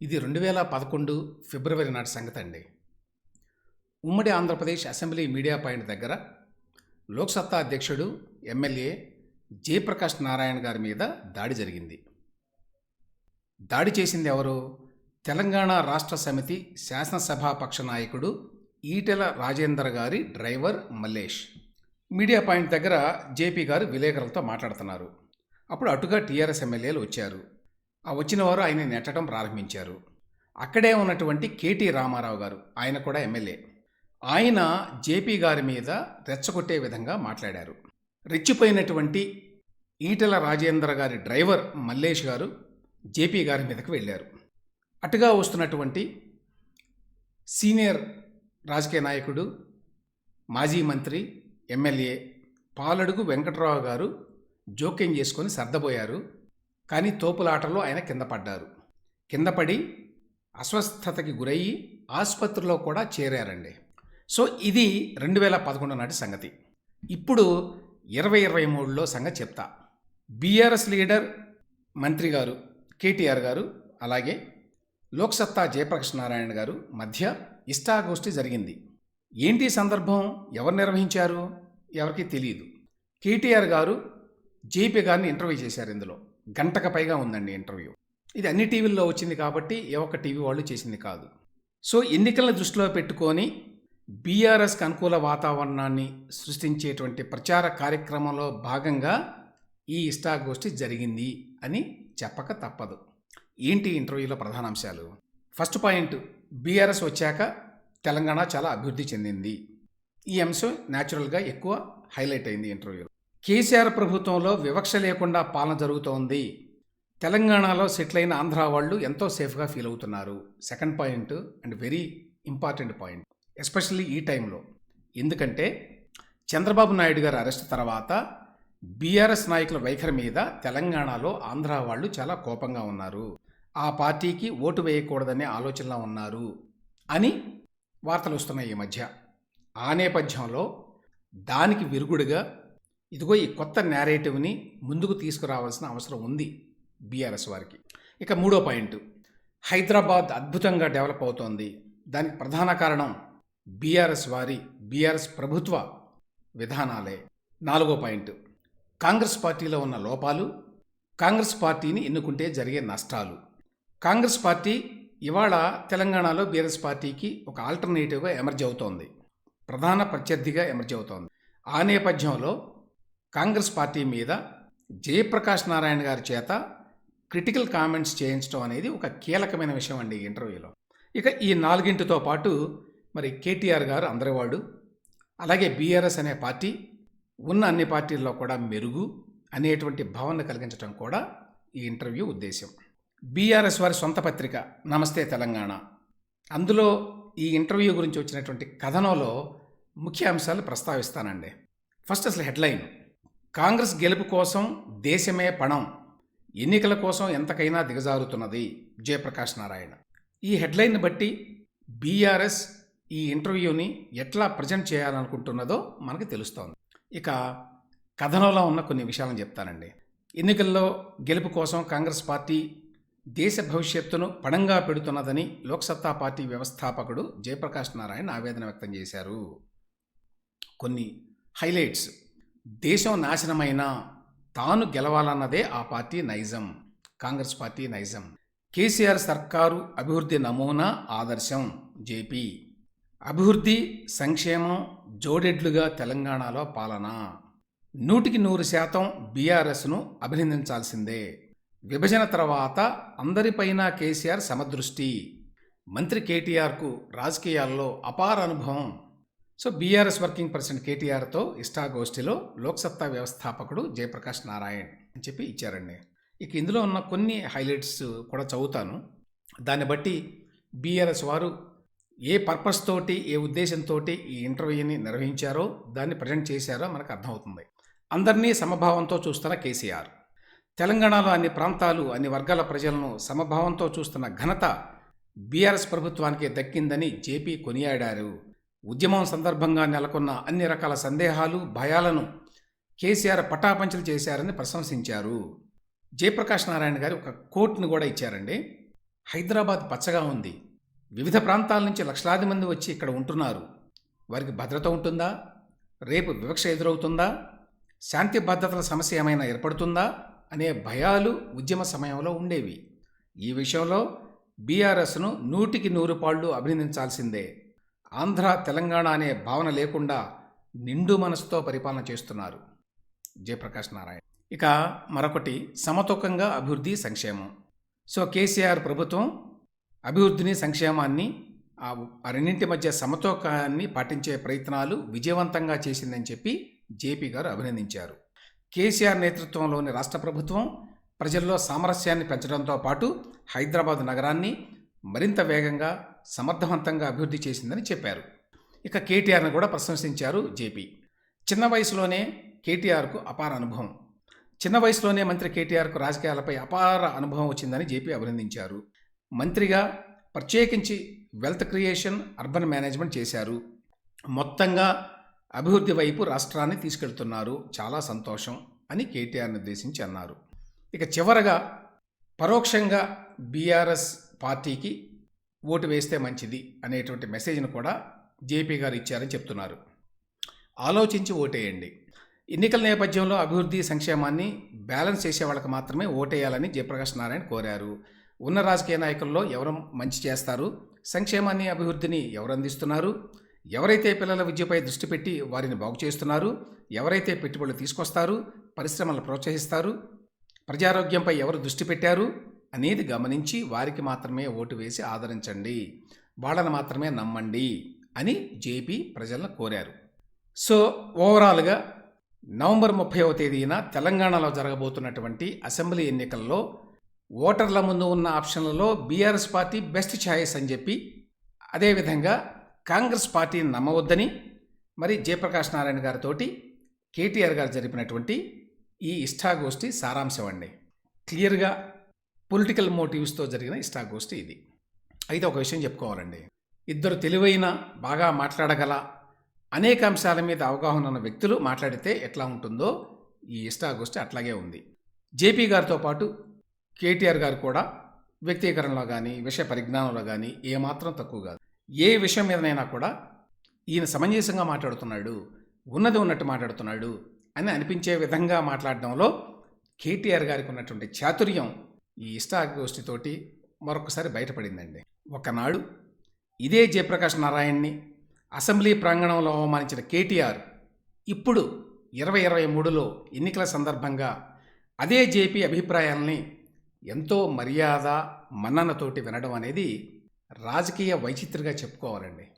ఇది 2011 ఫిబ్రవరి నాటి సంగతి అండి. ఉమ్మడి ఆంధ్రప్రదేశ్ అసెంబ్లీ మీడియా పాయింట్ దగ్గర లోక్సత్తా అధ్యక్షుడు ఎమ్మెల్యే జయప్రకాష్ నారాయణ గారి మీద దాడి జరిగింది. దాడి చేసింది ఎవరు? తెలంగాణ రాష్ట్ర సమితి శాసనసభాపక్ష నాయకుడు ఈటెల రాజేందర్ గారి డ్రైవర్ మల్లేష్. మీడియా పాయింట్ దగ్గర జేపీ గారు విలేకరులతో మాట్లాడుతున్నారు. అప్పుడు అటుగా టీఆర్ఎస్ ఎమ్మెల్యేలు వచ్చారు. ఆ వచ్చిన వారు ఆయన నెట్టడం ప్రారంభించారు. అక్కడే ఉన్నటువంటి కేటీ రామారావు గారు, ఆయన కూడా ఎమ్మెల్యే, ఆయన జేపీ గారి మీద రెచ్చగొట్టే విధంగా మాట్లాడారు. రెచ్చిపోయినటువంటి ఈటెల రాజేంద్ర గారి డ్రైవర్ మల్లేష్ గారు జేపీ గారి మీదకు వెళ్ళారు. అటుగా వస్తున్నటువంటి సీనియర్ రాజకీయ నాయకుడు, మాజీ మంత్రి, ఎమ్మెల్యే పాలడుగు వెంకట్రావు గారు జోక్యం చేసుకొని సర్దబోయారు. కానీ తోపులాటలో ఆయన కింద పడ్డారు. కింద పడి అస్వస్థతకి గురయ్యి ఆసుపత్రిలో కూడా చేరారండి. సో ఇది 2011 నాటి సంగతి. ఇప్పుడు 2023లో సంగతి చెప్తా. బీఆర్ఎస్ లీడర్ మంత్రి గారు కేటీఆర్ గారు, అలాగే లోక్సత్తా జయప్రకాష్ నారాయణ గారు మధ్య ఇష్టాగోష్ఠి జరిగింది. ఏంటి సందర్భం, ఎవరు నిర్వహించారు, ఎవరికి తెలియదు. కేటీఆర్ గారు జేపీ గారిని ఇంటర్వ్యూ చేశారు. ఇందులో గంటకు పైగా ఉందండి ఇంటర్వ్యూ. ఇది అన్ని టీవీల్లో వచ్చింది కాబట్టి ఏ ఒక్క టీవీ వాళ్ళు చేసింది కాదు. సో ఎన్నికలను దృష్టిలో పెట్టుకొని బీఆర్ఎస్కి అనుకూల వాతావరణాన్ని సృష్టించేటువంటి ప్రచార కార్యక్రమంలో భాగంగా ఈ ఇష్టాగోష్ఠి జరిగింది అని చెప్పక తప్పదు. ఏంటి ఇంటర్వ్యూలో ప్రధాన అంశాలు? ఫస్ట్ పాయింట్, బీఆర్ఎస్ వచ్చాక తెలంగాణ చాలా అభివృద్ధి చెందింది. ఈ అంశం న్యాచురల్గా ఎక్కువ హైలైట్ అయింది ఇంటర్వ్యూలో. కేసీఆర్ ప్రభుత్వంలో వివక్ష లేకుండా పాలన జరుగుతోంది. తెలంగాణలో సెటిల్ అయిన ఆంధ్ర వాళ్ళు ఎంతో సేఫ్గా ఫీల్ అవుతున్నారు. Second point and very important point, especially ఈ టైంలో. ఎందుకంటే చంద్రబాబు నాయుడు గారి అరెస్ట్ తర్వాత బీఆర్ఎస్ నాయకుల వైఖరి మీద తెలంగాణలో ఆంధ్ర వాళ్ళు చాలా కోపంగా ఉన్నారు. ఆ పార్టీకి ఓటు వేయకూడదనే ఆలోచనలో ఉన్నారు అని వార్తలు వస్తున్నాయి ఈ మధ్య. ఆ నేపథ్యంలో దానికి విరుగుడుగా ఇదిగో ఈ కొత్త నేరేటివ్ని ముందుకు తీసుకురావాల్సిన అవసరం ఉంది బీఆర్ఎస్ వారికి. ఇక మూడో పాయింట్, హైదరాబాద్ అద్భుతంగా డెవలప్ అవుతోంది. దానికి ప్రధాన కారణం బీఆర్ఎస్ ప్రభుత్వ విధానాలే. నాలుగో పాయింట్, కాంగ్రెస్ పార్టీలో ఉన్న లోపాలు, కాంగ్రెస్ పార్టీని ఎన్నుకుంటే జరిగే నష్టాలు. కాంగ్రెస్ పార్టీ ఇవాళ తెలంగాణలో బీఆర్ఎస్ పార్టీకి ఒక ఆల్టర్నేటివ్గా ఎమర్జ్ అవుతోంది, ప్రధాన ప్రత్యర్థిగా ఎమర్జ్ అవుతోంది. ఆ నేపథ్యంలో కాంగ్రెస్ పార్టీ మీద జయప్రకాష్ నారాయణ గారి చేత క్రిటికల్ కామెంట్స్ చేయించడం అనేది ఒక కీలకమైన విషయం అండి ఈ ఇంటర్వ్యూలో. ఇక ఈ నాలుగింటితో పాటు మరి కేటీఆర్ గారు అందరివాడు, అలాగే బీఆర్ఎస్ అనే పార్టీ ఉన్న అన్ని పార్టీల్లో కూడా మెరుగు అనేటువంటి భావన కలిగించడం కూడా ఈ ఇంటర్వ్యూ ఉద్దేశం. బీఆర్ఎస్ వారి సొంత పత్రిక నమస్తే తెలంగాణ, అందులో ఈ ఇంటర్వ్యూ గురించి వచ్చినటువంటి కథనంలో ముఖ్య అంశాలు ప్రస్తావిస్తానండి. ఫస్ట్ అసలు హెడ్లైన్, కాంగ్రెస్ గెలుపు కోసం దేశమే పణం, ఎన్నికల కోసం ఎంతకైనా దిగజారుతున్నది జయప్రకాష్ నారాయణ. ఈ హెడ్లైన్ని బట్టి బీఆర్ఎస్ ఈ ఇంటర్వ్యూని ఎట్లా ప్రజెంట్ చేయాలనుకుంటున్నదో మనకు తెలుస్తోంది. ఇక కథనంలో ఉన్న కొన్ని విషయాలను చెప్తానండి. ఎన్నికల్లో గెలుపు కోసం కాంగ్రెస్ పార్టీ దేశ భవిష్యత్తును పణంగా పెడుతున్నదని లోక్సత్తా పార్టీ వ్యవస్థాపకుడు జయప్రకాష్ నారాయణ ఆవేదన వ్యక్తం చేశారు. కొన్ని హైలైట్స్, దేశం నాశనమైన తాను గెలవాలన్నదే ఆ పార్టీ నైజం, కాంగ్రెస్ పార్టీ నైజం. కేసీఆర్ సర్కారు అభివృద్ధి నమూనా ఆదర్శం జేపీ, అభివృద్ధి సంక్షేమం జోడెడ్లుగా తెలంగాణలో పాలన, 100% బీఆర్ఎస్ను అభినందించాల్సిందే, విభజన తర్వాత అందరిపైన కేసీఆర్ సమదృష్టి, మంత్రి కేటీఆర్కు రాజకీయాల్లో అపార అనుభవం. సో బీఆర్ఎస్ వర్కింగ్ ప్రెసిడెంట్ కేటీఆర్తో ఇష్టాగోష్ఠిలో లోక్సత్తా వ్యవస్థాపకుడు జయప్రకాష్ నారాయణ్ అని చెప్పి ఇచ్చారండి. ఇక ఇందులో ఉన్న కొన్ని హైలైట్స్ కూడా చదువుతాను. దాన్ని బట్టి బీఆర్ఎస్ వారు ఏ పర్పస్ తోటి, ఏ ఉద్దేశంతో ఈ ఇంటర్వ్యూని నిర్వహించారో, దాన్ని ప్రజెంట్ చేశారో మనకు అర్థమవుతుంది. అందరినీ సమభావంతో చూస్తున్న కేసీఆర్, తెలంగాణలో అన్ని ప్రాంతాలు, అన్ని వర్గాల ప్రజలను సమభావంతో చూస్తున్న ఘనత బీఆర్ఎస్ ప్రభుత్వానికి దక్కిందని జేపీ కొనియాడారు. ఉద్యమం సందర్భంగా నెలకొన్న అన్ని రకాల సందేహాలు, భయాలను కేసీఆర్ పటాపంచలు చేశారని ప్రశంసించారు. జయప్రకాష్ నారాయణ గారు ఒక కోట్ను కూడా ఇచ్చారండి. హైదరాబాద్ పచ్చగా ఉంది. వివిధ ప్రాంతాల నుంచి లక్షలాది మంది వచ్చి ఇక్కడ ఉంటున్నారు. వారికి భద్రత ఉంటుందా? రేపు వివక్ష ఎదురవుతుందా? శాంతి భద్రతల సమస్య ఏమైనా ఏర్పడుతుందా అనే భయాలు ఉద్యమ సమయంలో ఉండేవి. ఈ విషయంలో బీఆర్ఎస్ను 100కి 100 పాళ్ళు అభినందించాల్సిందే. ఆంధ్ర తెలంగాణ అనే భావన లేకుండా నిండు మనసుతో పరిపాలన చేస్తున్నారు జయప్రకాష్ నారాయణ. ఇక మరొకటి సమతూకంగా అభివృద్ధి సంక్షేమం. సో కేసీఆర్ ప్రభుత్వం అభివృద్ధిని సంక్షేమాన్ని ఆ రెండింటి మధ్య సమతూకాన్ని పాటించే ప్రయత్నాలు విజయవంతంగా చేసిందని చెప్పి జేపీ గారు అభినందించారు. కేసీఆర్ నేతృత్వంలోని రాష్ట్ర ప్రభుత్వం ప్రజల్లో సామరస్యాన్ని పెంచడంతో పాటు హైదరాబాద్ నగరాన్ని మరింత వేగంగా సమర్థవంతంగా అభివృద్ధి చేసిందని చెప్పారు. ఇక కేటీఆర్ను కూడా ప్రశంసించారు జేపీ. చిన్న వయసులోనే కేటీఆర్కు అపార అనుభవం. చిన్న వయసులోనే మంత్రి కేటీఆర్కు రాజకీయాలపై అపార అనుభవం వచ్చిందని జేపీ అభినందించారు. మంత్రిగా ప్రత్యేకించి వెల్త్ క్రియేషన్, అర్బన్ మేనేజ్మెంట్ చేశారు. మొత్తంగా అభివృద్ధి వైపు రాష్ట్రాన్ని తీసుకెళ్తున్నారు, చాలా సంతోషం అని కేటీఆర్ని ఉద్దేశించి అన్నారు. ఇక చివరగా పరోక్షంగా బీఆర్ఎస్ పార్టీకి ఓటు వేస్తే మంచిది అనేటువంటి మెసేజ్ను కూడా జేపీ గారు ఇచ్చారని చెప్తున్నారు. ఆలోచించి ఓటేయండి. ఎన్నికల నేపథ్యంలో అభివృద్ధి సంక్షేమాన్ని బ్యాలెన్స్ చేసే వాళ్ళకి మాత్రమే ఓటేయాలని జయప్రకాష్ నారాయణ కోరారు. ఉన్న రాజకీయ నాయకుల్లో ఎవరు మంచి చేస్తారు, సంక్షేమాన్ని అభివృద్ధిని ఎవరు అందిస్తున్నారు, ఎవరైతే పిల్లల విద్యపై దృష్టి పెట్టి వారిని బాగు చేస్తున్నారు, ఎవరైతే పెట్టుబడులు తీసుకొస్తారు, పరిశ్రమలను ప్రోత్సహిస్తారు, ప్రజారోగ్యంపై ఎవరు దృష్టి పెట్టారు అనేది గమనించి వారికి మాత్రమే ఓటు వేసి ఆదరించండి, వాళ్ళని మాత్రమే నమ్మండి అని జేపీ ప్రజలను కోరారు. సో ఓవరాల్గా నవంబర్ 30వ తేదీన తెలంగాణలో జరగబోతున్నటువంటి అసెంబ్లీ ఎన్నికల్లో ఓటర్ల ముందు ఉన్న ఆప్షన్లలో బీఆర్ఎస్ పార్టీ బెస్ట్ ఛాయిస్ అని చెప్పి, అదేవిధంగా కాంగ్రెస్ పార్టీని నమ్మవద్దని మరి జయప్రకాష్ నారాయణ గారితో కేటీఆర్ గారు జరిపినటువంటి ఈ ఇష్టాగోష్ఠి సారాంశం అండి. క్లియర్గా పొలిటికల్ మోటివ్స్తో జరిగిన ఇష్టాగోష్ఠి ఇది. అయితే ఒక విషయం చెప్పుకోవాలండి, ఇద్దరు తెలివైన, బాగా మాట్లాడగల, అనేక అంశాల మీద అవగాహన ఉన్న వ్యక్తులు మాట్లాడితే ఎట్లా ఉంటుందో ఈ ఇష్టాగోష్ఠి అట్లాగే ఉంది. జేపీ గారితో పాటు కేటీఆర్ గారు కూడా వ్యక్తీకరణలో కానీ విషయ పరిజ్ఞానంలో కానీ ఏమాత్రం తక్కువ కాదు. ఏ విషయం మీదనైనా కూడా ఈయన సమంజసంగా మాట్లాడుతున్నాడు, ఉన్నది ఉన్నట్టు మాట్లాడుతున్నాడు అని అనిపించే విధంగా మాట్లాడడంలో కేటీఆర్ గారికి ఉన్నటువంటి చాతుర్యం ఈ ఇష్టాగోష్ఠితోటి మరొకసారి బయటపడిందండి. ఒకనాడు ఇదే జయప్రకాష్ నారాయణ్ని అసెంబ్లీ ప్రాంగణంలో అవమానించిన కేటీఆర్ ఇప్పుడు 2023లో ఎన్నికల సందర్భంగా అదే జేపీ అభిప్రాయాల్ని ఎంతో మర్యాద, మన్ననతోటి వినడం అనేది రాజకీయ వైచిత్రిగా చెప్పుకోవాలండి.